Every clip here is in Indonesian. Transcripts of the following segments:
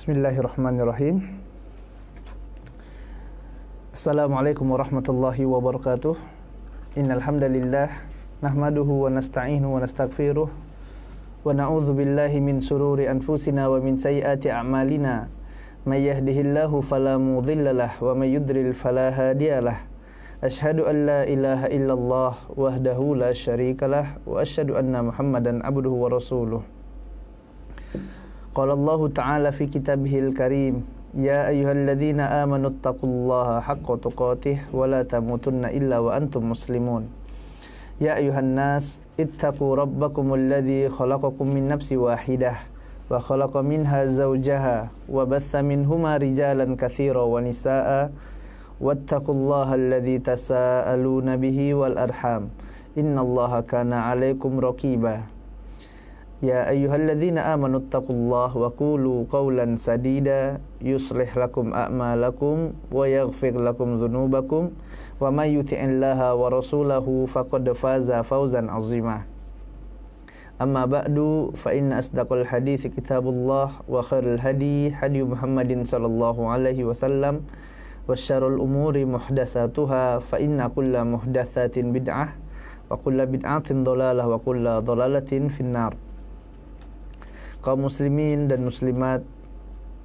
Bismillahirrahmanirrahim. Assalamualaikum warahmatullahi wabarakatuh. Innal hamdalillah nahmaduhu wa nasta'inuhu wa nastaghfiruh wa na'udzu billahi min shururi anfusina wa min sayyiati a'malina. May yahdihillahu fala mudhillalah wa may yudlil fala hadiyalah. Asyhadu an la ilaha illallah wahdahu la syarikalah wa asyhadu anna Muhammadan abduhu wa rasuluh. Qala Allah Ta'ala fi kitabihil karim, ya ayyuhalladzina amanu taqullaha haqqa tuqatih wa la tamutunna illa wa antum muslimun. Ya ayyuhan nas ittaqu rabbakumul ladzi khalaqakum min nafsin wahidah wa khalaqa minha zawjaha wa batha minhuma rijalan katsiran wa nisaa'a wattaqullaha alladzi tasaaluna bihi wal arham innallaha kana 'alaikum raqiba. Ya ayyuhalladzina amanu taqullaha wa qulu qawlan sadida yuslih lakum a'malakum wa yaghfir lakum dhunubakum wa may yuti'illaha wa rasulahu faqad faza fawzan 'azima. Amma ba'du fa inna asdaqal hadithi kitabullah wa khairul hadi hadi Muhammadin sallallahu alaihi wasallam wa syarrul umuri muhdatsatuha fa inna kulla muhdatsatin bid'ah wa kulla bid'atin dhalalah wa kulla dhalalatin finnar. Kaum muslimin dan muslimat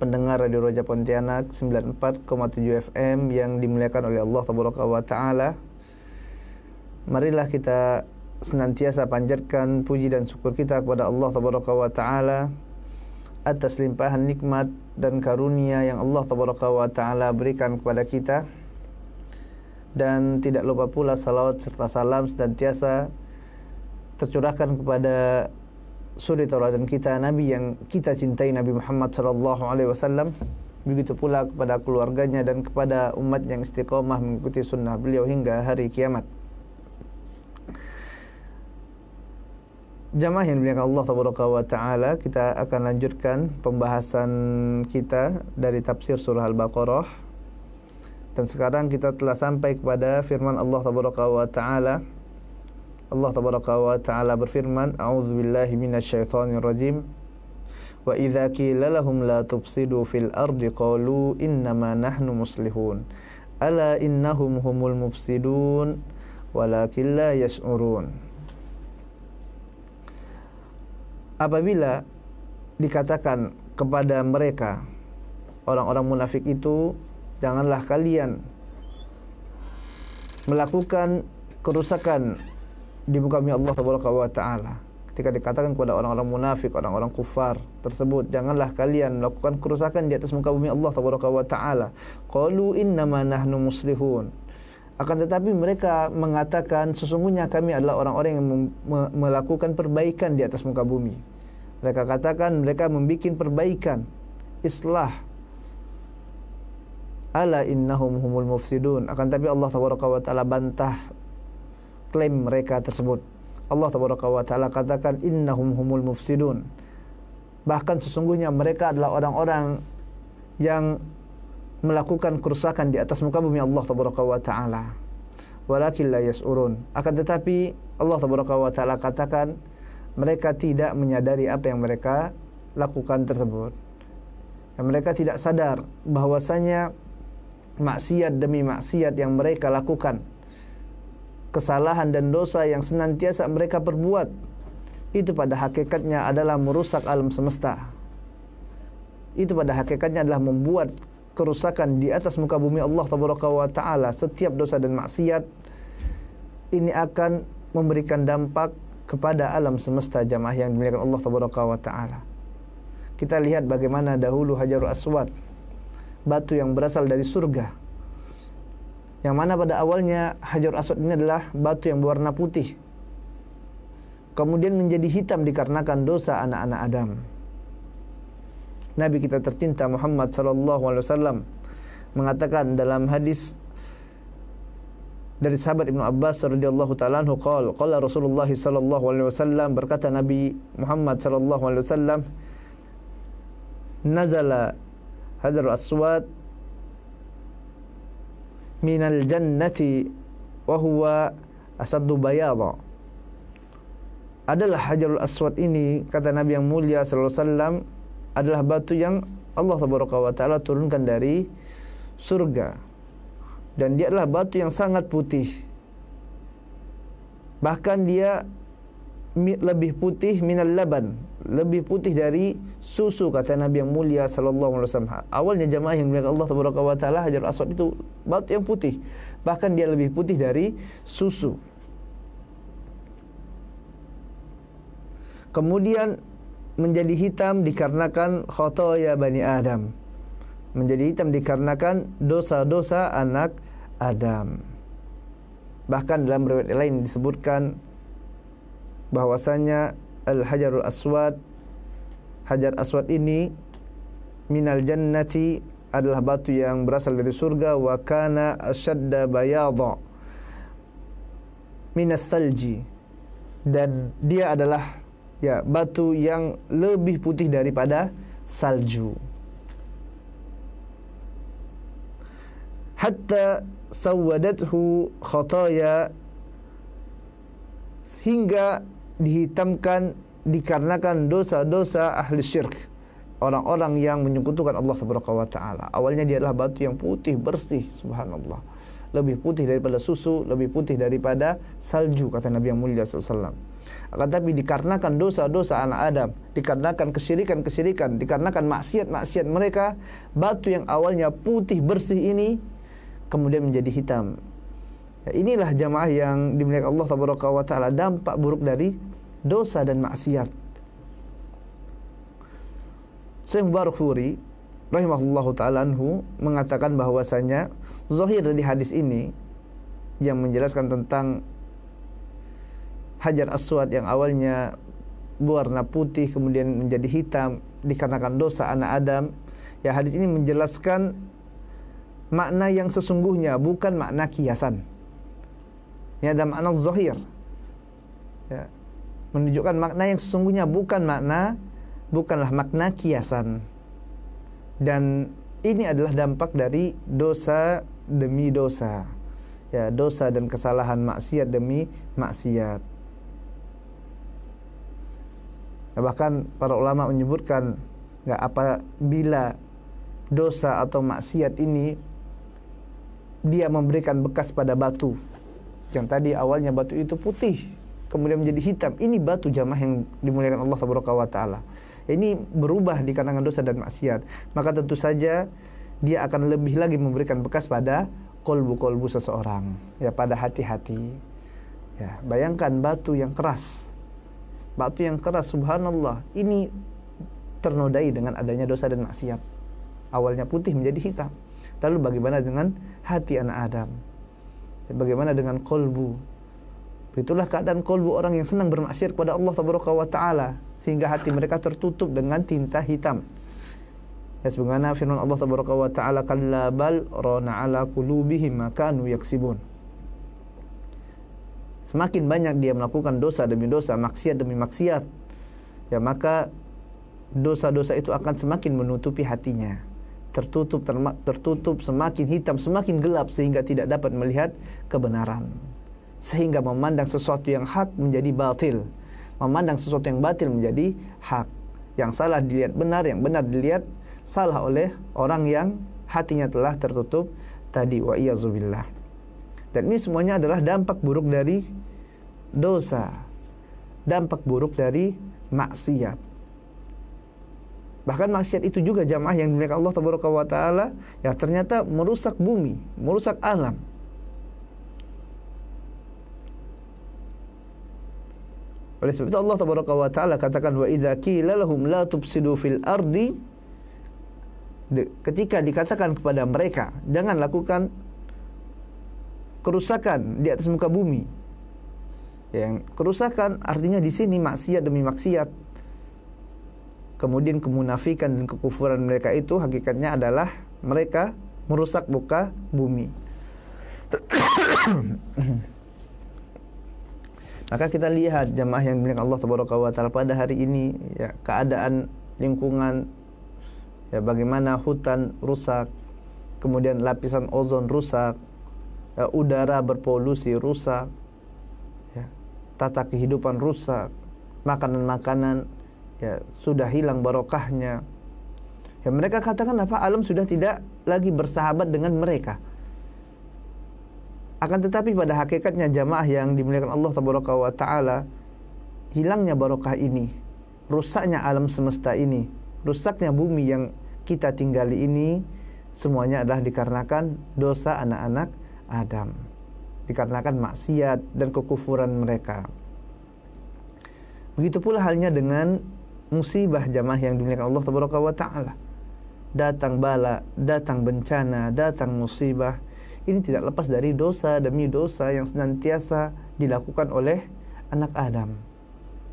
pendengar Radio Raja Pontianak 94,7 FM yang dimuliakan oleh Allah Tabaraka wa Ta'ala, marilah kita senantiasa panjatkan puji dan syukur kita kepada Allah Tabaraka wa Ta'ala atas limpahan nikmat dan karunia yang Allah Tabaraka wa Ta'ala berikan kepada kita, dan tidak lupa pula salawat serta salam senantiasa tercurahkan kepada suri tauladan kita, Nabi yang kita cintai, Nabi Muhammad sallallahu alaihi wasallam. Begitu pula kepada keluarganya dan kepada umat yang istiqomah mengikuti sunnah beliau hingga hari kiamat. Jamaah yang dimuliakan Allah tabaraka wa taala, kita akan lanjutkan pembahasan kita dari tafsir surah Al-Baqarah. Dan sekarang kita telah sampai kepada firman Allah tabaraka wa taala. Allah tabaraka wa ta'ala berfirman, a'udzubillahi minasyaitonir rajim, wa idza qila lahum la tufsidu fil ardi qalu innama nahnu muslihun ala innahum humul mufsidun walakin la yash'urun. Apabila dikatakan kepada mereka, orang-orang munafik itu, janganlah kalian melakukan kerusakan di muka bumi Allah Tabaraka wa Ta'ala. Ketika dikatakan kepada orang-orang munafik, orang-orang kufar tersebut, janganlah kalian melakukan kerusakan di atas muka bumi Allah Tabaraka wa Ta'ala. Qalu innama nahnu muslihun. Akan tetapi mereka mengatakan, sesungguhnya kami adalah orang-orang yang melakukan perbaikan di atas muka bumi. Mereka katakan mereka membuat perbaikan, islah. Ala innahum humul mufsidun. Akan tetapi Allah Tabaraka wa Ta'ala bantah klaim mereka tersebut. Allah Tabaraka wa Ta'ala katakan innahum humul mufsidun. Bahkan sesungguhnya mereka adalah orang-orang yang melakukan kerusakan di atas muka bumi Allah Tabaraka wa Ta'ala. Walakin la yas'urun. Akan tetapi Allah Tabaraka wa Ta'ala katakan mereka tidak menyadari apa yang mereka lakukan tersebut. Dan mereka tidak sadar bahwasanya maksiat demi maksiat yang mereka lakukan, kesalahan dan dosa yang senantiasa mereka perbuat, itu pada hakikatnya adalah merusak alam semesta. Itu pada hakikatnya adalah membuat kerusakan di atas muka bumi Allah Tabaraka wa Ta'ala. Setiap dosa dan maksiat ini akan memberikan dampak kepada alam semesta, jamaah yang dimuliakan Allah Tabaraka wa Ta'ala. Kita lihat bagaimana dahulu Hajarul Aswad, batu yang berasal dari surga, yang mana pada awalnya Hajar Aswad ini adalah batu yang berwarna putih, kemudian menjadi hitam dikarenakan dosa anak-anak Adam. Nabi kita tercinta Muhammad sallallahu alaihi wasallam mengatakan dalam hadis dari sahabat Ibnu Abbas radhiyallahu taala anhu, qala Rasulullah sallallahu alaihi wasallam, berkata Nabi Muhammad sallallahu alaihi wasallam, nazala Hajarul Aswad minal jannati wa huwa asaddu bayadha. Adalah Hajarul Aswad ini, kata Nabi yang mulia sallallahu alaihi wasallam, adalah batu yang Allah Taala turunkan dari surga, dan dia adalah batu yang sangat putih. Bahkan dia lebih putih minal laban, lebih putih dari susu, kata Nabi yang mulia sallallahu alaihi wasallam. Awalnya jamaah yang dimuliakan Allah Taala, Hajarul Aswad itu batu yang putih, bahkan dia lebih putih dari susu. Kemudian menjadi hitam dikarenakan khotoya Bani Adam. Menjadi hitam dikarenakan dosa-dosa anak Adam. Bahkan dalam riwayat lain disebutkan bahwasanya Al-Hajarul Aswad, Hajar Aswad ini minal jannati, adalah batu yang berasal dari surga, wa kana asyadda bayadha minas salji, dan dia adalah batu yang lebih putih daripada salju. Hatta sawadathu khataya, hingga dihitamkan dikarenakan dosa-dosa ahli syirk, orang-orang yang menyekutukan Allah Subhanahu wa taala. Awalnya dia adalah batu yang putih bersih, subhanallah, lebih putih daripada susu, lebih putih daripada salju, kata Nabi yang mulia sallallahu alaihi wasallam. Akan tapi dikarenakan dosa-dosa anak Adam, dikarenakan kesyirikan-kesyirikan, dikarenakan maksiat-maksiat mereka, batu yang awalnya putih bersih ini kemudian menjadi hitam. Inilah jamaah yang dimuliakan Allah Subhanahu wa taala, dampak buruk dari dosa dan maksiat. Syekh Mubarakfuri rahimahullahu taala anhu mengatakan bahwasanya zahir dari hadis ini yang menjelaskan tentang Hajar Aswad yang awalnya berwarna putih kemudian menjadi hitam dikarenakan dosa anak Adam. Ya, hadis ini menjelaskan makna yang sesungguhnya, bukan makna kiasan. Ini ada makna zahir. Ya, menunjukkan makna yang sesungguhnya, bukanlah makna kiasan. Dan ini adalah dampak dari dosa demi dosa. Ya, dosa dan kesalahan, maksiat demi maksiat. Bahkan para ulama menyebutkan, apabila dosa atau maksiat ini dia memberikan bekas pada batu, yang tadi awalnya batu itu putih kemudian menjadi hitam, ini batu jamaah yang dimuliakan Allah Subhanahu wa taala, ini berubah dikarenakan dosa dan maksiat, maka tentu saja dia akan lebih lagi memberikan bekas pada kolbu-kolbu seseorang, ya, pada hati-hati. Ya, bayangkan batu yang keras, subhanallah, ini ternodai dengan adanya dosa dan maksiat. Awalnya putih menjadi hitam. Lalu bagaimana dengan hati anak Adam? Bagaimana dengan kolbu? Itulah keadaan kolbu orang yang senang bermaksiat kepada Allah Subhanahu wa taala, sehingga hati mereka tertutup dengan tinta hitam. Ya, sebagaimana firman Allah Subhanahu wa taala, kalla bal rana ala qulubihim ma kanu yaksibun. Semakin banyak dia melakukan dosa demi dosa, maksiat demi maksiat, ya, maka dosa-dosa itu akan semakin menutupi hatinya, tertutup, semakin hitam, semakin gelap, sehingga tidak dapat melihat kebenaran, sehingga memandang sesuatu yang hak menjadi batil, memandang sesuatu yang batil menjadi hak, yang salah dilihat benar, yang benar dilihat salah oleh orang yang hatinya telah tertutup tadi, wa iyazubillah. Dan ini semuanya adalah dampak buruk dari dosa, dampak buruk dari maksiat. Bahkan maksiat itu juga jamaah yang dimuliakan Allah Subhanahu wa taala, ya, ternyata merusak bumi, merusak alam. Oleh sebab itu Allah Subhanahu wa taala katakan, wa idza qila lahum la tufsidu fil ardi, ketika dikatakan kepada mereka jangan lakukan kerusakan di atas muka bumi. Yang kerusakan artinya di sini maksiat demi maksiat. Kemudian kemunafikan dan kekufuran mereka itu hakikatnya adalah mereka merusak muka bumi. Maka kita lihat jamaah yang dimuliakan Allah Subhanahu wa taala pada hari ini, ya, keadaan lingkungan, ya, bagaimana hutan rusak, kemudian lapisan ozon rusak, ya, udara berpolusi rusak, ya, tata kehidupan rusak, makanan-makanan, ya, sudah hilang barokahnya, Ya, mereka katakan apa? Alam sudah tidak lagi bersahabat dengan mereka. Akan tetapi pada hakikatnya jamaah yang dimuliakan Allah Tabaraka wa Ta'ala, hilangnya barokah ini, rusaknya alam semesta ini, rusaknya bumi yang kita tinggali ini, semuanya adalah dikarenakan dosa anak-anak Adam, dikarenakan maksiat dan kekufuran mereka. Begitu pula halnya dengan musibah jamaah yang dimuliakan Allah Tabaraka wa Ta'ala. Datang bala, datang bencana, datang musibah, ini tidak lepas dari dosa demi dosa yang senantiasa dilakukan oleh anak Adam,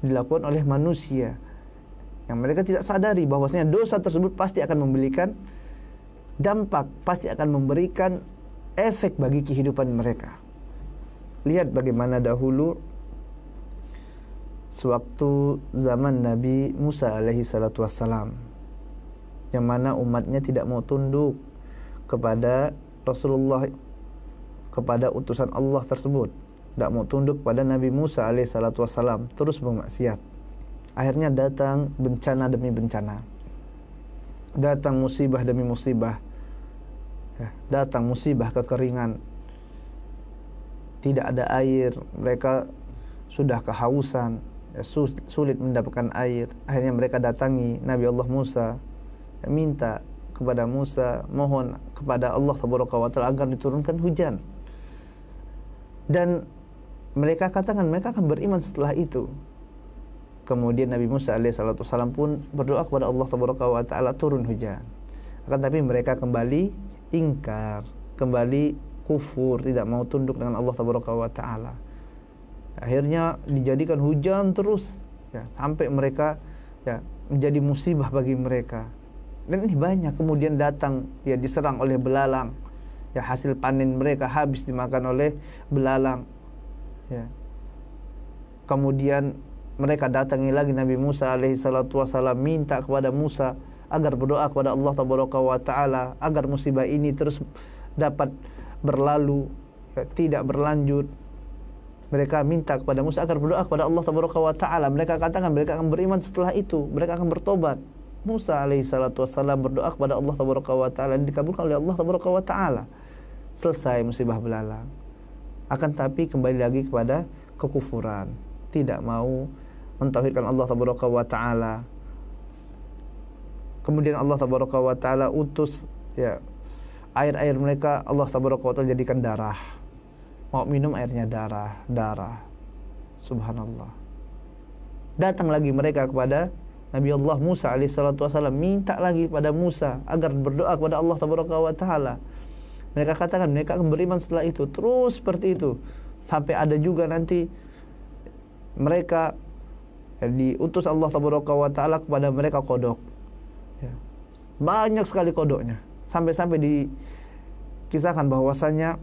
dilakukan oleh manusia, yang mereka tidak sadari bahwasanya dosa tersebut pasti akan memberikan dampak, pasti akan memberikan efek bagi kehidupan mereka. Lihat bagaimana dahulu sewaktu zaman Nabi Musa alaihi salatu wassalam, yang mana umatnya tidak mau tunduk kepada Rasulullah, kepada utusan Allah tersebut, tidak mau tunduk pada Nabi Musa alaihi salatu wassalam, terus bermaksiat. Akhirnya datang bencana demi bencana, datang musibah demi musibah, datang musibah kekeringan, tidak ada air, mereka sudah kehausan, sulit mendapatkan air. Akhirnya mereka datangi Nabi Allah Musa, minta kepada Musa, mohon kepada Allah Tabaraka wa Ta'ala agar diturunkan hujan. Dan mereka katakan mereka akan beriman setelah itu. Kemudian Nabi Musa alaihissalam pun berdoa kepada Allah Tabaraka wa Ta'ala turun hujan. Akan tapi mereka kembali ingkar, kembali kufur, tidak mau tunduk dengan Allah Tabaraka wa Ta'ala. Akhirnya dijadikan hujan terus, ya, sampai mereka menjadi musibah bagi mereka. Dan ini banyak. Kemudian datang, diserang oleh belalang, hasil panen mereka habis dimakan oleh belalang, Kemudian mereka datangi lagi Nabi Musa alaihi salatu wasallam, minta kepada Musa agar berdoa kepada Allah Tabaraka wa Ta'ala agar musibah ini terus dapat berlalu, tidak berlanjut. Mereka minta kepada Musa agar berdoa kepada Allah Tabaraka wa Ta'ala. Mereka katakan mereka akan beriman setelah itu, mereka akan bertobat. Musa alaihi salatu wassalam berdoa kepada Allah Tabaraka wa Ta'ala dan dikabulkan oleh Allah Tabaraka wa Ta'ala. Selesai musibah belalang. Akan tapi kembali lagi kepada kekufuran, tidak mau mentauhidkan Allah Tabaraka wa Ta'ala. Kemudian Allah Tabaraka wa Ta'ala utus air-air mereka, Allah Tabaraka wa Ta'ala jadikan darah. Mau minum airnya darah. Subhanallah. Datang lagi mereka kepada Nabi Allah Musa alaihissalatu wassalam, minta lagi pada Musa agar berdoa kepada Allah Tabaraka wa Ta'ala. Mereka katakan mereka akan beriman setelah itu. Terus seperti itu, sampai ada juga nanti mereka diutus Allah Tabaraka wa Ta'ala kepada mereka kodok, banyak sekali kodoknya, sampai-sampai dikisahkan bahwasanya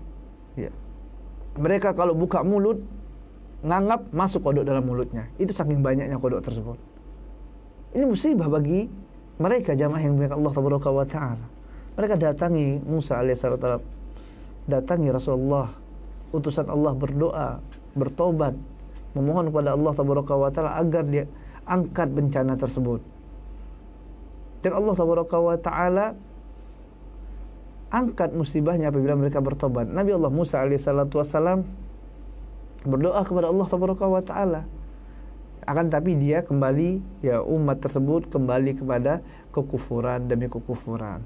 mereka kalau buka mulut nganggap masuk kodok dalam mulutnya. Itu saking banyaknya kodok tersebut. Ini musibah bagi mereka jamaah yang dimuliakan Allah Tabaraka wa Ta'ala. Mereka datangi Musa alaihissalam, datangi Rasulullah, utusan Allah, berdoa, bertobat, memohon kepada Allah Tabaraka wa Ta'ala agar dia angkat bencana tersebut. Dan Allah Tabaraka wa Ta'ala angkat musibahnya apabila mereka bertobat. Nabi Allah Musa alaihissalam berdoa kepada Allah Tabaraka wa Ta'ala. Akan tapi dia kembali, umat tersebut kembali kepada kekufuran demi kekufuran.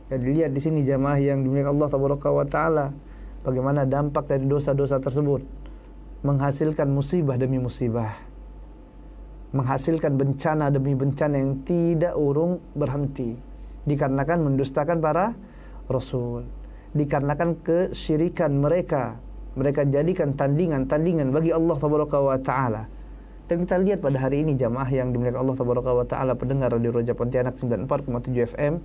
Dilihat di sini jamaah yang dimuliakan Allah Tabaraka wa Ta'ala, bagaimana dampak dari dosa-dosa tersebut menghasilkan musibah demi musibah, menghasilkan bencana demi bencana yang tidak urung berhenti, dikarenakan mendustakan para Rasul, dikarenakan kesyirikan mereka jadikan tandingan bagi Allah Tabaraka wa Ta'ala. Dan kita lihat pada hari ini jamaah yang dimuliakan Allah Tabaraka wa Ta'ala, pendengar Radio Roja Pontianak 94,7 FM,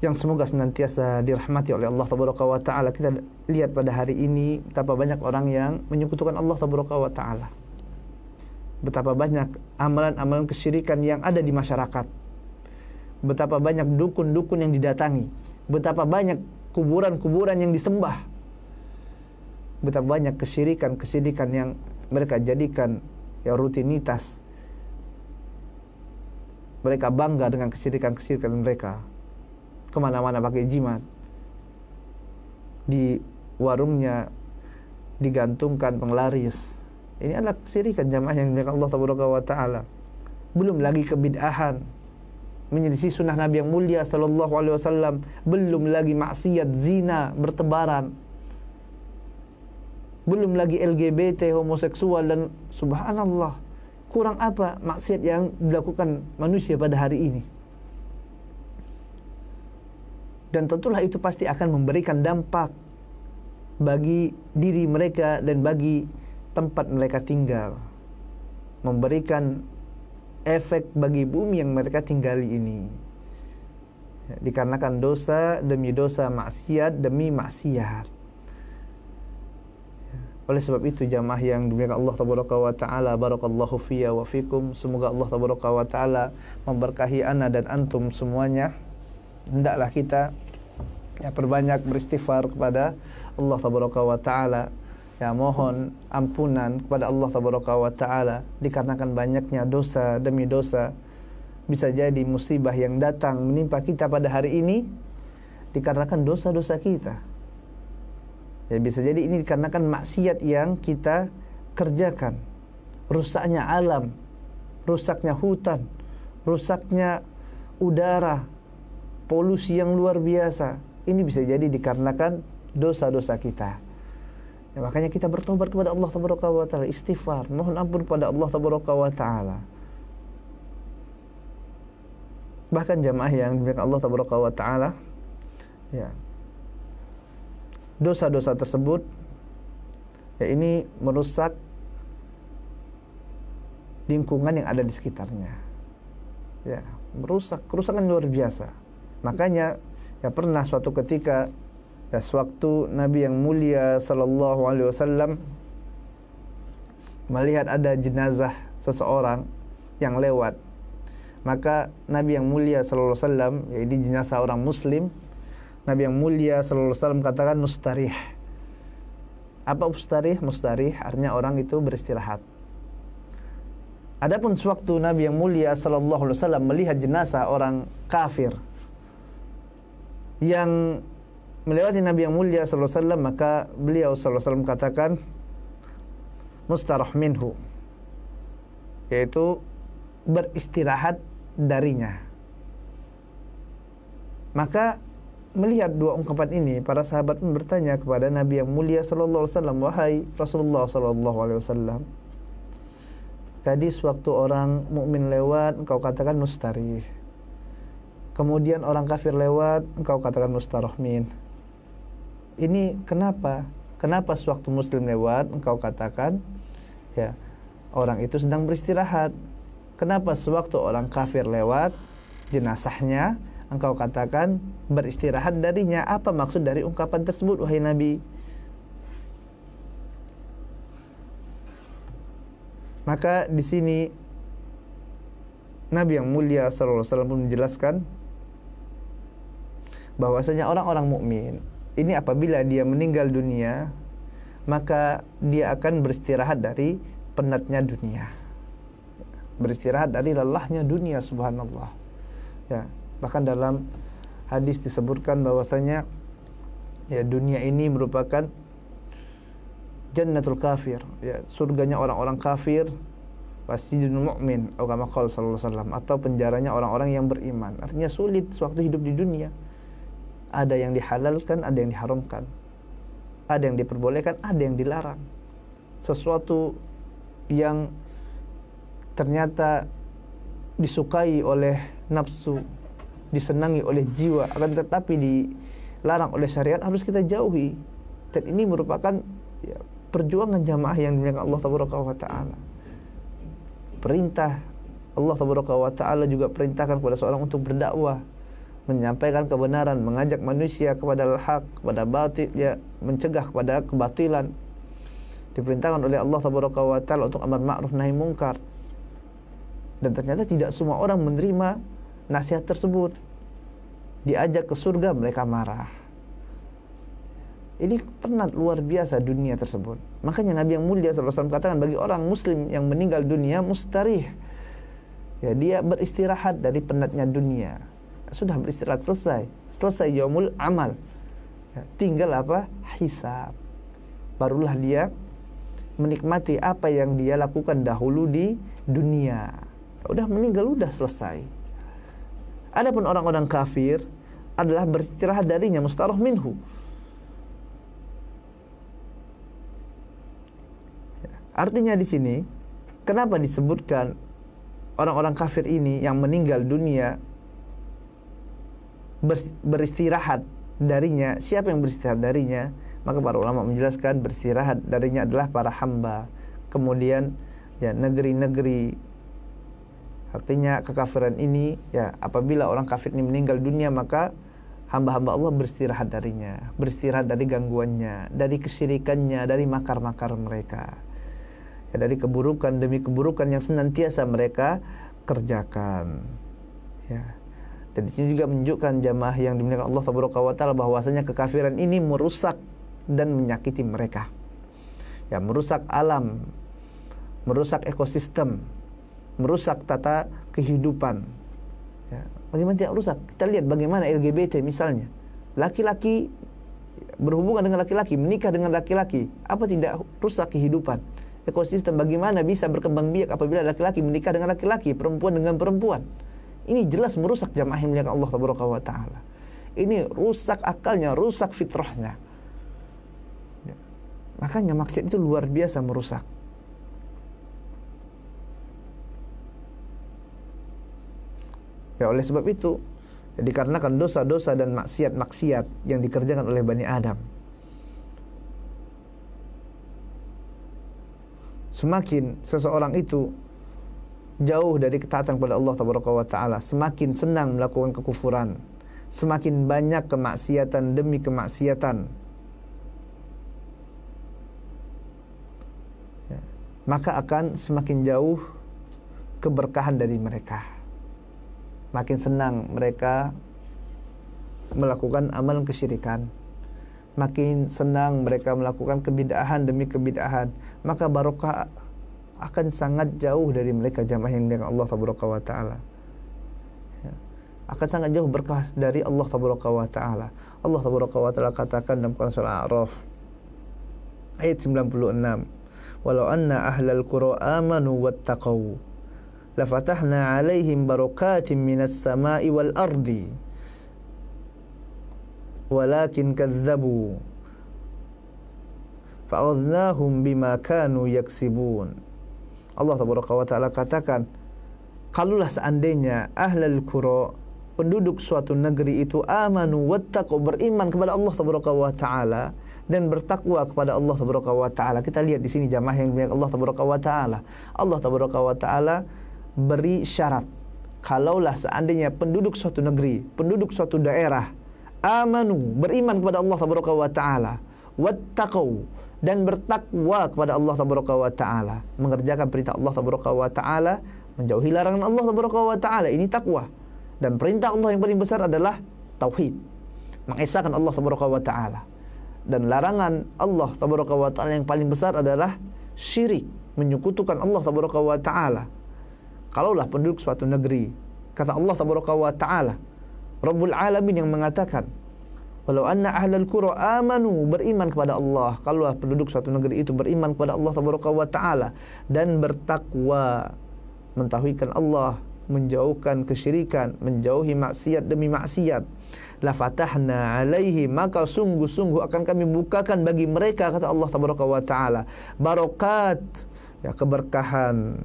yang semoga senantiasa dirahmati oleh Allah Tabaraka wa Ta'ala. Kita lihat pada hari ini betapa banyak orang yang menyekutukan Allah Tabaraka wa Ta'ala, betapa banyak amalan-amalan kesyirikan yang ada di masyarakat, betapa banyak dukun-dukun yang didatangi, betapa banyak kuburan-kuburan yang disembah, betapa banyak kesyirikan yang mereka jadikan rutinitas. Mereka bangga dengan kesyirikan-kesyirikan mereka. Kemana-mana pakai jimat. Di warungnya digantungkan penglaris. Ini adalah kesyirikan jamaah yang dimuliakan Allah Tabaraka wa Ta'ala. Belum lagi kebid'ahan, menyelisih sunnah Nabi yang mulia sallallahu alaihi wasallam. Belum lagi maksiat zina bertebaran. Belum lagi LGBT, homoseksual, dan subhanallah, kurang apa maksiat yang dilakukan manusia pada hari ini. Dan tentulah itu pasti akan memberikan dampak bagi diri mereka dan bagi tempat mereka tinggal, memberikan efek bagi bumi yang mereka tinggali ini, dikarenakan dosa demi dosa, maksiat demi maksiat. Oleh sebab itu jamaah yang dimuliakan Allah Tabaraka wa Ta'ala, barakallahu fiyya wa fikum, semoga Allah Tabaraka wa Ta'ala memberkahi ana dan antum semuanya. Hendaklah kita perbanyak beristighfar kepada Allah Tabaraka wa Ta'ala, mohon ampunan kepada Allah Tabaraka wa Ta'ala, dikarenakan banyaknya dosa demi dosa. Bisa jadi musibah yang datang menimpa kita pada hari ini dikarenakan dosa-dosa kita. Ya, bisa jadi ini dikarenakan maksiat yang kita kerjakan. Rusaknya alam, rusaknya hutan, rusaknya udara, polusi yang luar biasa. Ini bisa jadi dikarenakan dosa-dosa kita. Ya, makanya kita bertobat kepada Allah Tabaraka wa Ta'ala, istighfar, mohon ampun kepada Allah Tabaraka wa Ta'ala. Bahkan jamaah yang dimuliakan Allah Tabaraka wa Ta'ala, ya, dosa-dosa tersebut ya ini merusak lingkungan yang ada di sekitarnya. Ya, merusak, kerusakan luar biasa. Makanya ya pernah suatu ketika, ya sewaktu Nabi yang mulia sallallahu alaihi wasallam melihat ada jenazah seseorang yang lewat, maka Nabi yang mulia sallallahu alaihi wasallam, ya ini jenazah orang muslim, Nabi yang mulia sallallahu alaihi wasallam katakan mustarih. Apa mustarih? Mustarih artinya orang itu beristirahat. Adapun sewaktu Nabi yang mulia sallallahu alaihi wasallam melihat jenazah orang kafir yang melewati Nabi yang mulia sallallahu alaihi wasallam, maka beliau sallallahu alaihi wasallam katakan mustarah minhu, yaitu beristirahat darinya. Maka melihat dua ungkapan ini, para sahabat pun bertanya kepada Nabi yang mulia sallallahu alaihi wasallam, wahai Rasulullah sallallahu alaihi wasallam, tadi sewaktu orang mukmin lewat engkau katakan mustarih, kemudian orang kafir lewat engkau katakan mustarahmin. Ini kenapa? Kenapa sewaktu muslim lewat engkau katakan ya orang itu sedang beristirahat? Kenapa sewaktu orang kafir lewat jenazahnya engkau katakan beristirahat darinya? Apa maksud dari ungkapan tersebut wahai Nabi? Maka di sini Nabi yang mulia sallallahu alaihi wasallam menjelaskan bahwasanya orang-orang mukmin ini apabila dia meninggal dunia, maka dia akan beristirahat dari penatnya dunia, beristirahat dari lelahnya dunia, subhanallah. Ya, bahkan dalam hadis disebutkan bahwasanya ya dunia ini merupakan jannatul kafir, ya surganya orang-orang kafir, wasjidul mu'min, atau kama qala sallallahu alaihi wasallam, atau penjaranya orang-orang yang beriman. Artinya sulit sewaktu hidup di dunia. Ada yang dihalalkan, ada yang diharamkan. Ada yang diperbolehkan, ada yang dilarang. Sesuatu yang ternyata disukai oleh nafsu, disenangi oleh jiwa, akan tetapi dilarang oleh syariat, harus kita jauhi. Dan ini merupakan ya, perjuangan jamaah yang dimuliakan Allah Tabaraka wa Ta'ala. Perintah Allah Tabaraka wa Ta'ala juga perintahkan kepada seorang untuk berdakwah, menyampaikan kebenaran, mengajak manusia kepada al-haq, kepada batil, ya, mencegah kepada kebatilan. Diperintahkan oleh Allah Tabaraka wa Ta'ala untuk amar ma'ruf nahi mungkar. Dan ternyata tidak semua orang menerima nasihat tersebut. Diajak ke surga, mereka marah. Ini penat luar biasa dunia tersebut. Makanya Nabi yang mulia sallallahu alaihi wasallam katakan bagi orang muslim yang meninggal dunia mustarih, Ya, dia beristirahat dari penatnya dunia. Sudah beristirahat, selesai yaumul amal. Ya, tinggal apa? Hisab. Barulah dia menikmati apa yang dia lakukan dahulu di dunia. Udah meninggal, udah selesai. Adapun orang-orang kafir adalah beristirahat darinya, mustarah minhu. Artinya di sini kenapa disebutkan orang-orang kafir ini yang meninggal dunia beristirahat darinya? Siapa yang beristirahat darinya? Maka para ulama menjelaskan beristirahat darinya adalah para hamba. Kemudian ya negeri-negeri. Artinya kekafiran ini ya, apabila orang kafir ini meninggal dunia, maka hamba-hamba Allah beristirahat darinya, beristirahat dari gangguannya, dari kesyirikannya, dari makar-makar mereka. Ya, dari keburukan demi keburukan yang senantiasa mereka kerjakan. Ya. Dan di sini juga menunjukkan jamaah yang dimuliakan Allah Taala bahwasanya kekafiran ini merusak dan menyakiti mereka. Ya, merusak alam, merusak ekosistem, merusak tata kehidupan. Ya, bagaimana tidak rusak? Kita lihat bagaimana LGBT misalnya. Laki-laki berhubungan dengan laki-laki, menikah dengan laki-laki. Apa tidak rusak kehidupan? Ekosistem bagaimana bisa berkembang biak apabila laki-laki menikah dengan laki-laki, perempuan dengan perempuan. Ini jelas merusak jamaah yang dimuliakan Allah Taala. Ini rusak akalnya, rusak fitrahnya. Ya. Makanya maksiat itu luar biasa merusak. Ya, oleh sebab itu, ya, dikarenakan dosa-dosa dan maksiat-maksiat yang dikerjakan oleh Bani Adam, semakin seseorang itu jauh dari ketaatan kepada Allah Taala, semakin senang melakukan kekufuran, semakin banyak kemaksiatan demi kemaksiatan, ya, maka akan semakin jauh keberkahan dari mereka. Makin senang mereka melakukan amalan kesyirikan, makin senang mereka melakukan kebid'ahan demi kebid'ahan, maka barokah akan sangat jauh dari mereka jamaah yang dengan Allah Taala. Ya. Akan sangat jauh berkah dari Allah Taala. Allah Taala katakan dalam Quran surah Al-A'raf ayat 96, "Walau anna ahlal qura amanu wattaqau lafatahna 'alaihim barakatin minas sama'i wal ardi walakin kadzdzabu fa'adznahum bima kanu yaksibun." Allah Taala katakan, kalaulah seandainya ahlul qura, penduduk suatu negeri itu, amanu wattaqu, beriman kepada Allah Taala dan bertakwa kepada Allah Taala. Kita lihat di sini jamaah yang dimuliakan Allah Taala. Allah Taala beri syarat, kalaulah seandainya penduduk suatu negeri, penduduk suatu daerah, amanu, beriman kepada Allah Taala, wattaqu, dan bertakwa kepada Allah Taala, mengerjakan perintah Allah Taala, menjauhi larangan Allah Taala. Ini takwa. Dan perintah Allah yang paling besar adalah tauhid, mengesahkan Allah Taala. Dan larangan Allah Taala yang paling besar adalah syirik, menyekutukan Allah Taala. Kalaulah penduduk suatu negeri, kata Allah Taala, Rabbul Alamin yang mengatakan, walau anna ahlal qura amanu, beriman kepada Allah, kalau penduduk suatu negeri itu beriman kepada Allah Taala dan bertakwa, mentauhidkan Allah, menjauhkan kesyirikan, menjauhi maksiat demi maksiat, la fatahna alaihi, maka sungguh-sungguh akan kami bukakan bagi mereka, kata Allah Taala, barakat, ya, keberkahan,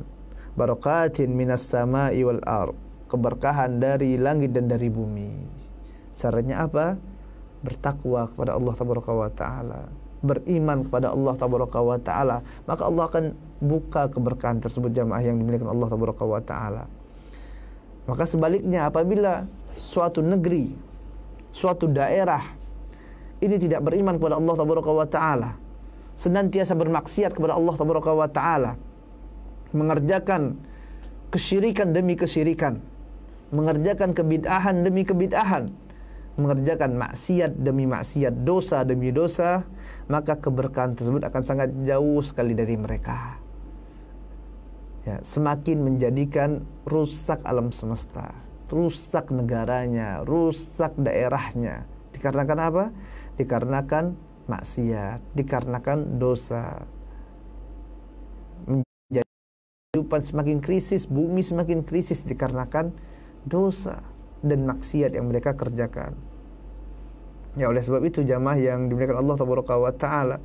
barakatin minas sama'i wal ard, keberkahan dari langit dan dari bumi. Syaratnya apa? Bertakwa kepada Allah Taala, beriman kepada Allah Taala, maka Allah akan buka keberkahan tersebut jamaah yang dimuliakan Allah Taala. Maka sebaliknya, apabila suatu negeri, suatu daerah ini tidak beriman kepada Allah Taala, senantiasa bermaksiat kepada Allah Taala, mengerjakan kesyirikan demi kesyirikan, mengerjakan kebid'ahan demi kebid'ahan, mengerjakan maksiat demi maksiat, dosa demi dosa, maka keberkahan tersebut akan sangat jauh sekali dari mereka. ya, semakin menjadikan rusak alam semesta, rusak negaranya, rusak daerahnya. Dikarenakan apa? Dikarenakan maksiat, dikarenakan dosa. Menjadi kehidupan semakin krisis, bumi semakin krisis dikarenakan dosa dan maksiat yang mereka kerjakan. Ya, oleh sebab itu jamaah yang dimuliakan Allah Taala,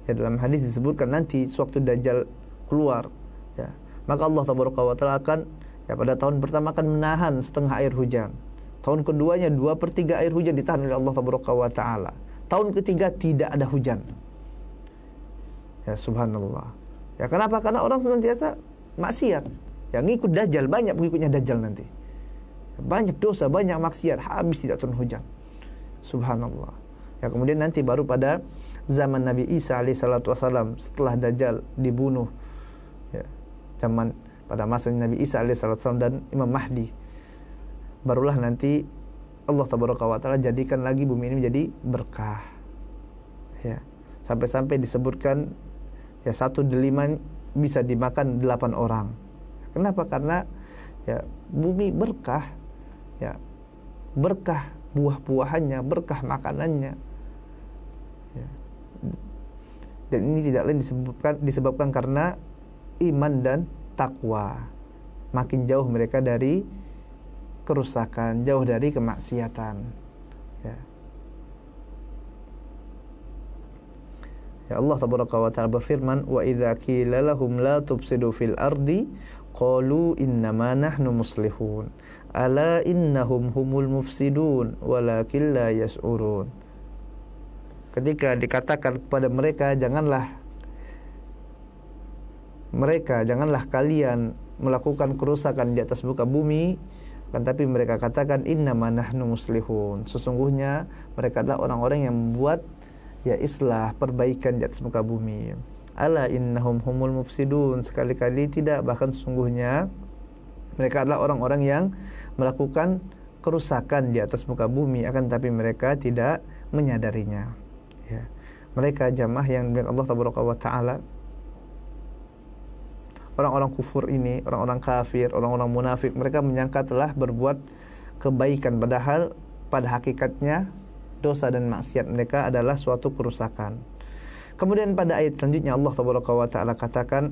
ya, dalam hadis disebutkan nanti sewaktu Dajjal keluar, ya, maka Allah Taala akan, ya, pada tahun pertama akan menahan setengah air hujan. Tahun keduanya 2/3 air hujan ditahan oleh Allah Taala. Tahun ketiga tidak ada hujan. Ya, subhanallah. Ya, kenapa? Karena orang senantiasa maksiat. Yang ngikut Dajjal, banyak pengikutnya Dajjal nanti. Banyak dosa, banyak maksiat, habis tidak turun hujan. Subhanallah. Ya, kemudian nanti baru pada zaman Nabi Isa alaihissalam, setelah Dajjal dibunuh, ya, pada masa Nabi Isa alaihissalam dan Imam Mahdi, barulah nanti Allah Taala jadikan lagi bumi ini menjadi berkah. Ya, sampai-sampai disebutkan, ya, 1 delima bisa dimakan 8 orang. Kenapa? Karena, ya, bumi berkah, ya, berkah buah-buahannya, berkah makanannya, ya. Dan ini tidak lain disebabkan karena iman dan takwa. Makin jauh mereka dari kerusakan, jauh dari kemaksiatan, ya. Ya, Allah Taala berfirman, wa idza qila lahum la tufsidu fil ardi qalu innama nahnu muslihun ala innahum humul mufsidun walakin la yash'urun. Ketika dikatakan kepada mereka, janganlah kalian melakukan kerusakan di atas muka bumi, kan, tapi mereka katakan innama nahnu muslihun, sesungguhnya mereka adalah orang-orang yang membuat, ya, islah, perbaikan di atas muka bumi. Ala innahum humul mufsidun, sekali-kali tidak, bahkan sesungguhnya mereka adalah orang-orang yang melakukan kerusakan di atas muka bumi, akan tapi mereka tidak menyadarinya, ya. Mereka jamaah yang dimuliakan Allah Taala, orang-orang kufur ini, orang-orang kafir, orang-orang munafik, mereka menyangka telah berbuat kebaikan, padahal pada hakikatnya dosa dan maksiat mereka adalah suatu kerusakan. Kemudian pada ayat selanjutnya Allah Taala katakan,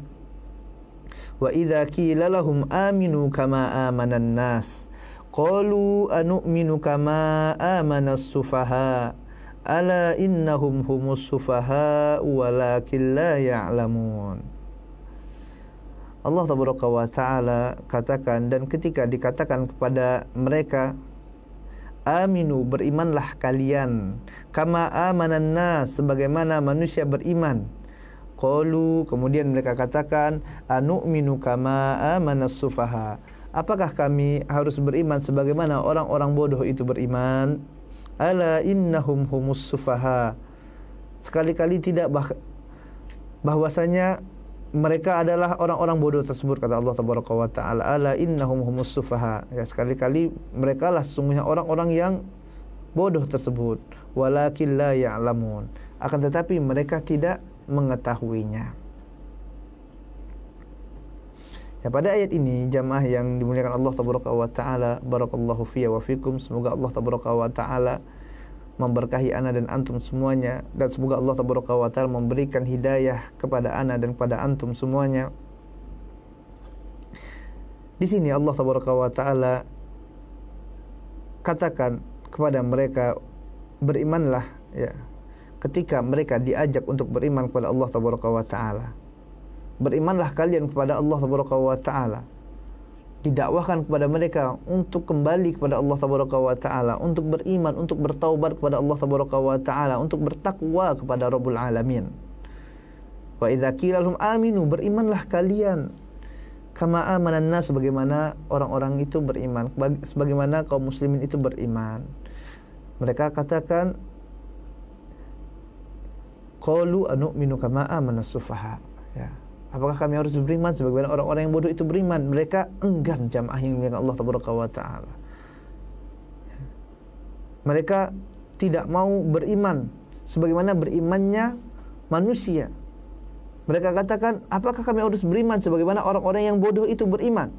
wa idza qila lahum aminu kama amanan nas qalu anu'minu kama amanas sufaha ala innahum humus sufaha walakin la ya'lamun. Allah Taala katakan, dan ketika dikatakan kepada mereka, aminu, berimanlah kalian, kama amanan nas, sebagaimana manusia beriman. Qalu, kemudian mereka katakan, anu'minu kama amanas sufaha, apakah kami harus beriman sebagaimana orang-orang bodoh itu beriman? Ala innahum humus sufaha, sekali-kali tidak, bahwasanya mereka adalah orang-orang bodoh tersebut, kata Allah Taala. Ala innahum humus sufaha, ya, sekali-kali mereka lah sesungguhnya orang-orang yang bodoh tersebut. Walakin la ya'lamun, akan tetapi mereka tidak mengetahuinya. Ya, pada ayat ini jamaah yang dimuliakan Allah Taala, barakallahu fiyya wa fikum, semoga Allah Taala memberkahi ana dan antum semuanya, dan semoga Allah Taala memberikan hidayah kepada ana dan kepada antum semuanya. Di sini Allah Taala katakan kepada mereka, berimanlah, ya, ketika mereka diajak untuk beriman kepada Allah Taala. Berimanlah kalian kepada Allah Taala. Didakwahkan kepada mereka untuk kembali kepada Allah Taala, untuk beriman, untuk bertaubat kepada Allah Taala, untuk bertakwa kepada Rabbul Alamin. Wa idza qila lahum aminu, berimanlah kalian, kama amanan nas, sebagaimana orang-orang itu beriman, sebagaimana kaum muslimin itu beriman. Mereka katakan, qalu anu'minu kama amanas sufaha, ya, apakah kami harus beriman sebagaimana orang-orang yang bodoh itu beriman? Mereka enggan, jamaah yang dimuliakan Allah Taala. Mereka tidak mau beriman sebagaimana berimannya manusia. Mereka katakan, apakah kami harus beriman sebagaimana orang-orang yang bodoh itu beriman?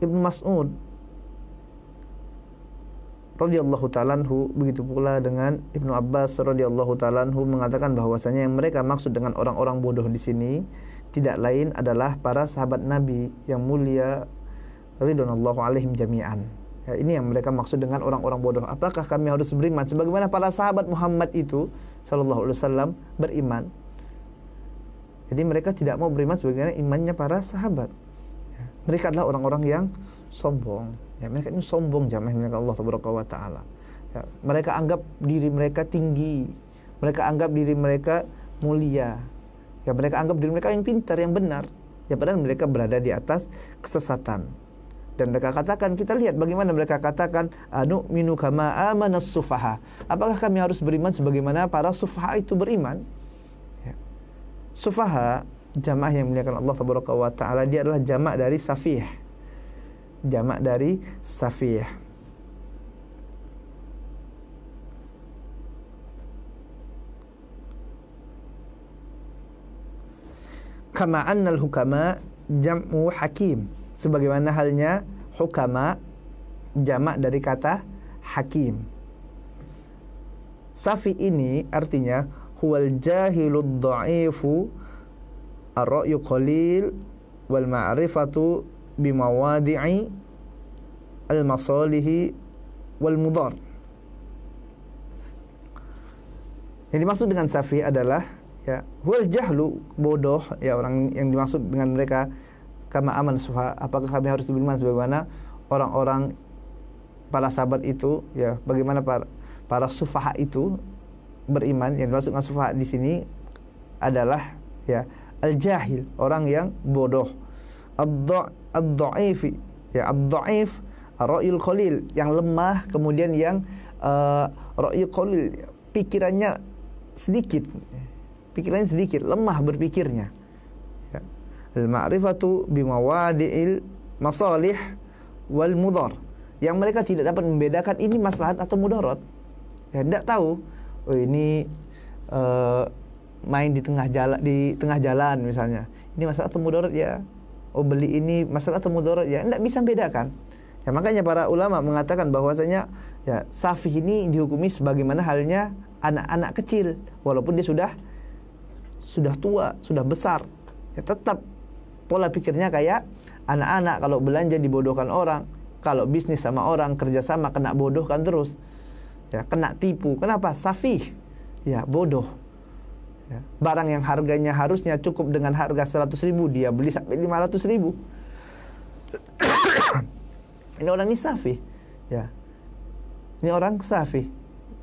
Ibnu Mas'ud radhiyallahu ta'ala anhu, begitu pula dengan Ibnu Abbas radhiyallahu ta'ala anhu, mengatakan bahwasanya yang mereka maksud dengan orang-orang bodoh di sini tidak lain adalah para sahabat Nabi yang mulia ridwanullahu alaihim jami'an. Ya, ini yang mereka maksud dengan orang-orang bodoh. Apakah kami harus beriman sebagaimana para sahabat Muhammad itu sallallahu alaihi wasallam beriman? Jadi mereka tidak mau beriman sebagaimana imannya para sahabat. Ya, mereka adalah orang-orang yang sombong. Ya, mereka ini sombong jamaah mereka Allah Taala. Ya, mereka anggap diri mereka tinggi. Mereka anggap diri mereka mulia. Ya, mereka anggap diri mereka yang pintar, yang benar. Ya, padahal mereka berada di atas kesesatan. Dan mereka katakan, kita lihat bagaimana mereka katakan, anu'minu kama amanas sufaha. Apakah kami harus beriman sebagaimana para sufaha itu beriman? Ya. Sufaha, jamaah yang dimuliakan Allah Taala, dia adalah jamak dari safih. Jamak dari safih. Kama annal hukama jam'u hakim. Sebagaimana halnya hukama, jamak dari kata hakim. Safi ini artinya huwal jahilud dha'ifu ar-ra'yu qalil wal ma'rifatu bimawadi'i al-masalihi wal mudar. Yang dimaksud dengan safi adalah ya huwal jahlu, bodoh, ya orang yang dimaksud dengan mereka kama aman sufa. Apakah kami harus beriman sebagaimana orang-orang para sahabat itu, ya bagaimana para sufaha itu beriman? Yang dimaksud dengan sufaha di sini adalah ya al-jahil, orang yang bodoh. Ad-dhaif, ya ad-dhaif, ar-ra'yul qalil, yang lemah, kemudian yang ra'yul qalil, pikirannya sedikit, lemah berpikirnya. Ya. Al-ma'rifatu bimawadi'il masalih wal mudhar, yang mereka tidak dapat membedakan ini maslahat atau mudarat. Ya, tidak tahu, oh ini main di tengah jalan misalnya, ini maslahat atau mudarat ya. Oh beli ini masalah atau mudarat ya, tidak bisa membedakan. Ya, makanya para ulama mengatakan bahwasanya ya safih ini dihukumi sebagaimana halnya anak-anak kecil, walaupun dia sudah tua, sudah besar, ya tetap pola pikirnya kayak anak-anak. Kalau belanja dibodohkan orang, kalau bisnis sama orang, kerjasama kena bodohkan terus, ya kena tipu. Kenapa? Safih, ya bodoh. Ya, barang yang harganya harusnya cukup dengan harga 100.000, dia beli sampai 500.000. Ini orang ini safih. Ya, ini orang safih,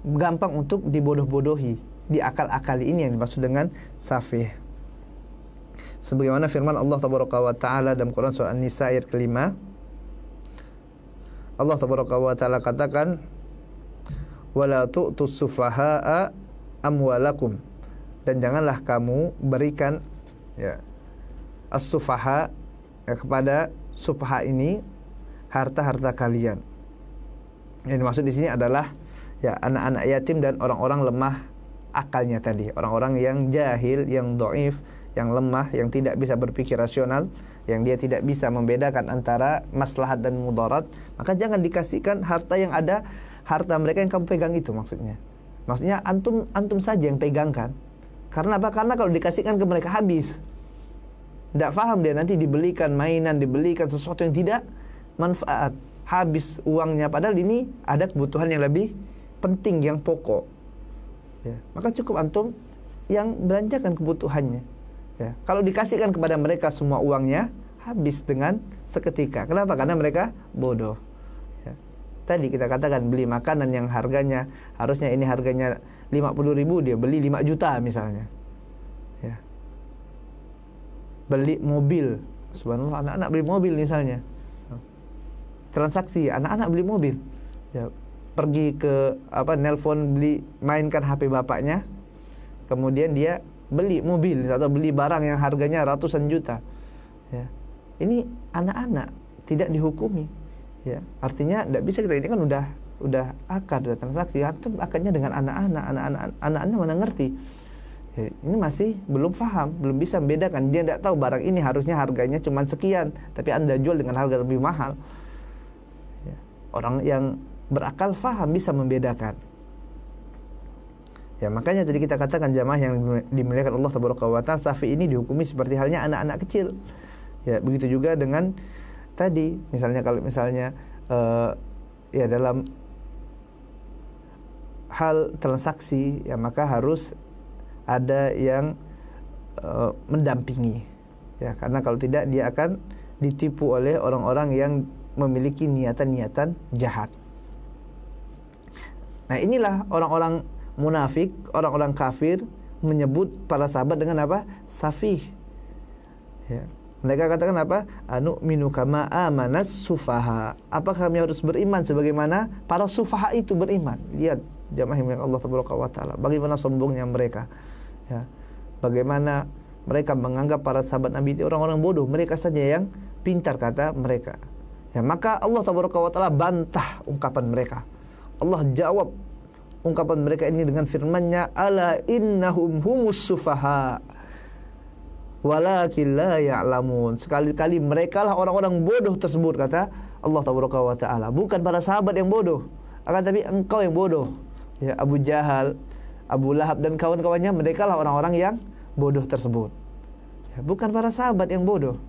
gampang untuk dibodoh-bodohi, diakal-akali. Ini yang dimaksud dengan safih. Sebagaimana firman Allah Taala dalam Quran surah An-Nisa ayat ke-5, Allah Taala katakan, wala tu'tus sufaha'a amwalakum, dan janganlah kamu berikan ya as-sufaha, ya, kepada sufaha ini harta-harta kalian. Yang dimaksud di sini adalah ya anak-anak yatim dan orang-orang lemah akalnya tadi, orang-orang yang jahil, yang dhaif, yang lemah, yang tidak bisa berpikir rasional, yang dia tidak bisa membedakan antara maslahat dan mudarat. Maka jangan dikasihkan harta yang ada, harta mereka yang kamu pegang itu maksudnya. Maksudnya antum saja yang pegangkan. Karena apa? Karena kalau dikasihkan ke mereka habis. Tidak faham dia, nanti dibelikan mainan, dibelikan sesuatu yang tidak manfaat, habis uangnya. Padahal ini ada kebutuhan yang lebih penting, yang pokok. Ya, maka cukup antum yang belanjakan kebutuhannya. Ya, kalau dikasihkan kepada mereka semua uangnya, habis dengan seketika. Kenapa? Karena mereka bodoh. Ya. Tadi kita katakan beli makanan yang harganya harusnya ini harganya 50.000, dia beli 5 juta misalnya. Ya. Beli mobil, subhanallah, anak-anak beli mobil misalnya. Transaksi, anak-anak beli mobil. Ya. Pergi ke nelpon, beli, mainkan HP bapaknya. Kemudian dia beli mobil atau beli barang yang harganya ratusan juta. Ya. Ini anak-anak tidak dihukumi. Ya. Artinya tidak bisa kita, ini kan udah akad, udah transaksi. Antum akadnya dengan anak-anak mana ngerti. Ya, ini masih belum paham, belum bisa membedakan. Dia tidak tahu barang ini harusnya harganya cuma sekian, tapi Anda jual dengan harga lebih mahal. Ya, orang yang berakal paham, bisa membedakan. Ya, makanya tadi kita katakan jamaah yang dimuliakan Allah Tabaraka wa Ta'ala, safi ini dihukumi seperti halnya anak-anak kecil. Ya, begitu juga dengan tadi, misalnya kalau misalnya ya dalam hal transaksi, ya maka harus ada yang mendampingi, ya, karena kalau tidak dia akan ditipu oleh orang-orang yang memiliki niatan-niatan jahat. Nah, inilah orang-orang munafik, orang-orang kafir menyebut para sahabat dengan apa? Safih. Ya. Mereka katakan apa? Anu'minu kama amanas sufaha. Apakah kami harus beriman sebagaimana para sufaha itu beriman? Lihat jamaah yang Allah Tabaraka wa Ta'ala, bagaimana sombongnya mereka. Ya. Bagaimana mereka menganggap para sahabat Nabi itu orang-orang bodoh, mereka saja yang pintar, kata mereka. Ya, maka Allah Tabaraka wa Ta'ala bantah ungkapan mereka. Allah jawab ungkapan mereka ini dengan firman-Nya, ala innahum humus sufaha walakin la ya'lamun. Sekali-kali mereka lah orang-orang bodoh tersebut, kata Allah Tabaraka wa Ta'ala. Bukan para sahabat yang bodoh, akan tapi engkau yang bodoh. Ya, Abu Jahal, Abu Lahab dan kawan-kawannya, mereka lah orang-orang yang bodoh tersebut. Ya, bukan para sahabat yang bodoh.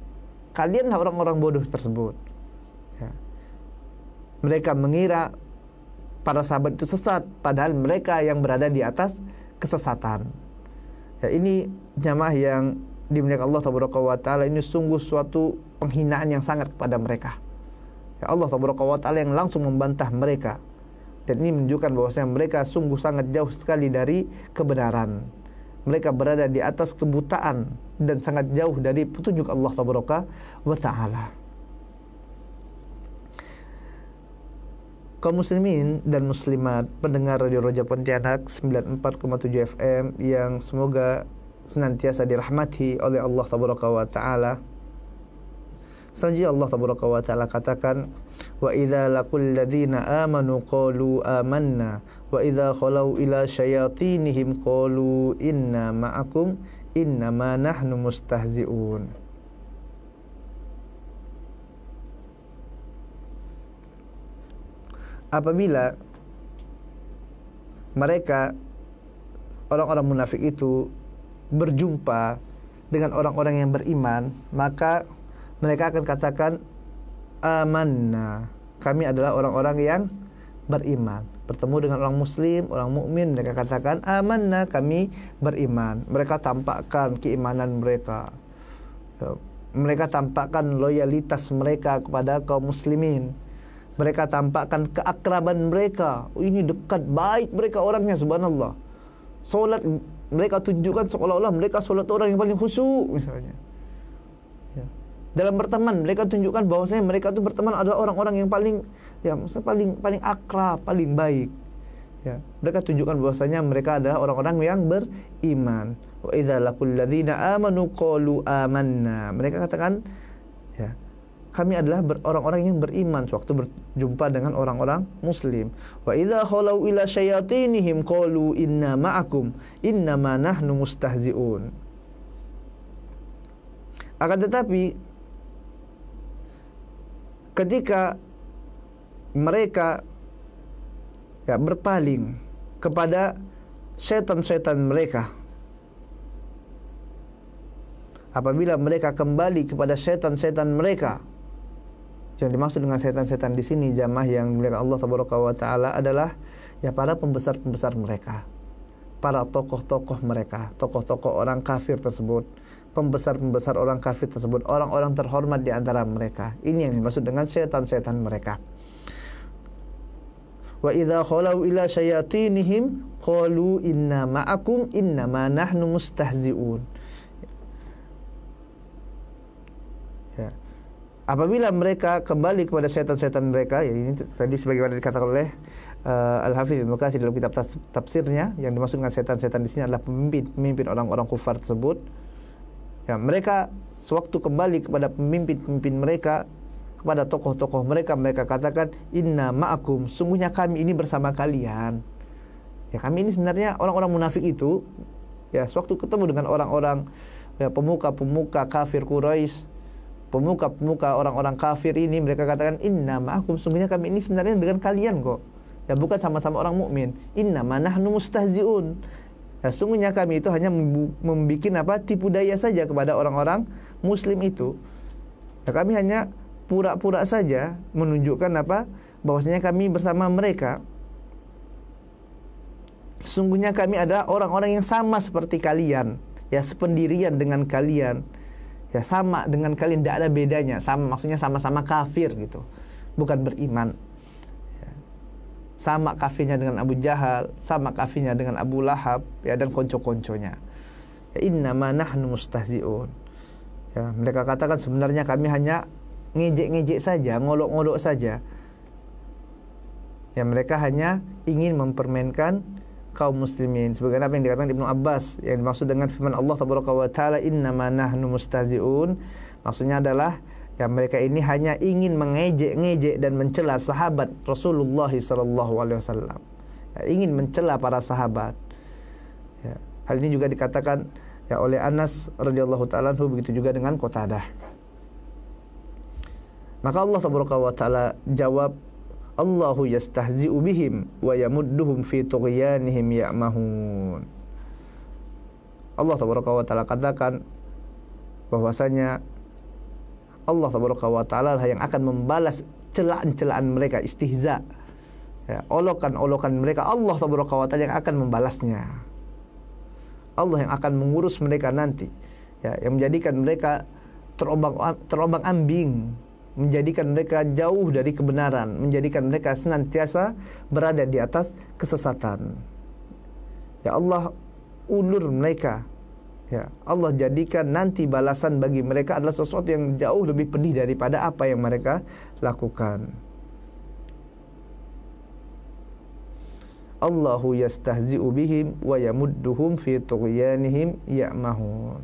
Kalianlah orang-orang bodoh tersebut. Ya. Mereka mengira para sahabat itu sesat, padahal mereka yang berada di atas kesesatan. Ya, ini jamaah yang dimuliakan Allah Tabaraka wa Ta'ala, ini sungguh suatu penghinaan yang sangat kepada mereka. Ya, Allah Tabaraka wa Ta'ala yang langsung membantah mereka. Dan ini menunjukkan bahwasanya mereka sungguh sangat jauh sekali dari kebenaran. Mereka berada di atas kebutaan dan sangat jauh dari petunjuk Allah Tabaraka wa Ta'ala. Kaum muslimin dan muslimat pendengar Radio Roja Pontianak 94,7 FM yang semoga senantiasa dirahmati oleh Allah Tabaraka wa Ta'ala. Selanjutnya Allah Tabaraka wa Ta'ala katakan, wa idza laqul ladzina amanu qalu amanna wa idza khalau ila syayatinihim qalu inna ma'akum innama nahnu mustahzi'un. Apabila mereka, orang-orang munafik itu, berjumpa dengan orang-orang yang beriman, maka mereka akan katakan amanna, kami adalah orang-orang yang beriman. Bertemu dengan orang muslim, orang mukmin, mereka katakan amanna, kami beriman. Mereka tampakkan keimanan mereka. Mereka tampakkan loyalitas mereka kepada kaum muslimin. Mereka tampakkan keakraban mereka. Oh, ini dekat, baik mereka orangnya, subhanallah. Solat mereka tunjukkan seolah-olah mereka solat orang yang paling khusyuk misalnya. Ya. Dalam berteman mereka tunjukkan bahwasanya mereka itu berteman adalah orang-orang yang paling, ya, paling akrab, paling baik. Ya. Mereka tunjukkan bahwasanya mereka adalah orang-orang yang beriman. Wa idza laqul ladzina amanu qalu amanna. Mereka katakan, ya, kami adalah orang-orang yang beriman sewaktu berjumpa dengan orang-orang muslim. Wa idza khalau ila syayatinihim qalu inna ma'akum innama nahnu mustahzi'un. Akan tetapi ketika mereka, ya, berpaling kepada setan-setan mereka, apabila mereka kembali kepada setan-setan mereka, yang dimaksud dengan setan-setan di sini jamaah yang dimuliakan Allah Tabaraka wa Ta'ala adalah, ya, para pembesar-pembesar mereka, para tokoh-tokoh mereka, tokoh-tokoh orang kafir tersebut, pembesar-pembesar orang kafir tersebut, orang-orang terhormat di antara mereka. Ini yang dimaksud dengan setan-setan mereka. Wa idza khalau ila syayatinihim qalu inna ma'akum innama nahnu mustahzi'un. Ya. Apabila mereka kembali kepada setan-setan mereka, ya, ini tadi sebagaimana dikatakan oleh Al-Hafidz Ibnu Katsir dalam kitab tafsirnya, yang dimaksud dengan setan-setan di sini adalah pemimpin orang-orang kufar tersebut. Ya, mereka sewaktu kembali kepada pemimpin-pemimpin mereka, kepada tokoh-tokoh mereka, mereka katakan inna ma'akum, sungguhnya kami ini bersama kalian. Ya, kami ini sebenarnya orang-orang munafik itu, Ya, sewaktu ketemu dengan orang-orang ya, pemuka-pemuka kafir Quraisy, pemuka-pemuka orang-orang kafir ini, mereka katakan inna ma'akum, sungguhnya kami ini sebenarnya dengan kalian kok. Ya, bukan sama-sama orang mukmin. Inna ma nahnu mustahzi'un. Ya, sungguhnya kami itu hanya membuat tipu daya saja kepada orang-orang muslim itu. Ya, kami hanya pura-pura saja menunjukkan bahwasanya kami bersama mereka. Sungguhnya kami adalah orang-orang yang sama seperti kalian, ya, sependirian dengan kalian, ya, sama dengan kalian, tidak ada bedanya. Sama, maksudnya sama-sama kafir gitu, bukan beriman. Ya. Sama kafirnya dengan Abu Jahal, sama kafirnya dengan Abu Lahab, ya, dan konco-konconya. Ya, innama nahnu mustahzi'un. Ya, mereka katakan sebenarnya kami hanya ngejek-ngejek saja, ngolok-ngolok saja. Ya, mereka hanya ingin mempermainkan kaum muslimin. Sebagaimana apa yang dikatakan Ibnu Abbas, yang dimaksud dengan firman Allah tabaraka wa taala innama nahnu mustahzi'un, maksudnya adalah ya, mereka ini hanya ingin mengejek-ngejek dan mencela sahabat Rasulullah sallallahu alaihi wasallam. Ya, ingin mencela para sahabat. Ya, hal ini juga dikatakan ya oleh Anas radhiyallahu taala anhu, begitu juga dengan Qatadah. Maka Allah tabaraka wa taala jawab, Allahu yastahzi'u bihim wa yamudduhum fi tughyanihim ya'mahun. Allah tabaraka wa taala katakan bahwasanya Allah tabaraka wa taala yang akan membalas celaan-celaan mereka, istihza, ya, olokan-olokan mereka. Allah tabaraka wa taala yang akan membalasnya. Allah yang akan mengurus mereka nanti, ya, yang menjadikan mereka terombang-ambing, menjadikan mereka jauh dari kebenaran, menjadikan mereka senantiasa berada di atas kesesatan. Ya, Allah ulur mereka. Ya, Allah jadikan nanti balasan bagi mereka adalah sesuatu yang jauh lebih pedih daripada apa yang mereka lakukan. Allahu yastahzi'u bihim wa yamudduhum fi tughyanihim ya'mahun.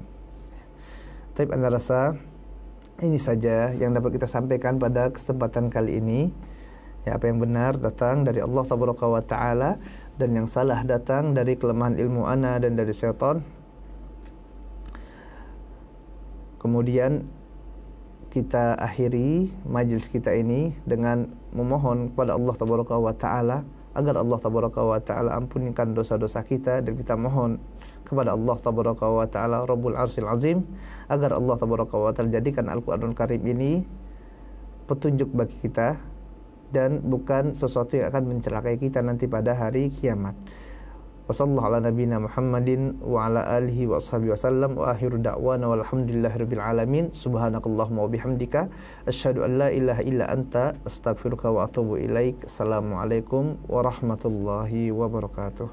Tapi Anda rasa ini saja yang dapat kita sampaikan pada kesempatan kali ini. Ya, apa yang benar datang dari Allah tabaraka wa taala, dan yang salah datang dari kelemahan ilmu ana dan dari syaitan. Kemudian kita akhiri majlis kita ini dengan memohon kepada Allah tabaraka wa taala agar Allah tabaraka wa taala ampunkan dosa-dosa kita, dan kita mohon kepada Allah tabaraka wa taala Rabbul Arsyil Azim agar Allah tabaraka wa taala jadikan Al-Qur'anul Karim ini petunjuk bagi kita dan bukan sesuatu yang akan mencelakai kita nanti pada hari kiamat. Wassallallahu ala nabiyina Muhammadin wa ala alihi wa ashabihi wasallam, wa akhiru da'wana walhamdulillahirabbil alamin. Subhanakallahumma wa bihamdika asyhadu an la ilaha illa anta astaghfiruka wa atubu ilaik. Assalamualaikum warahmatullahi wabarakatuh.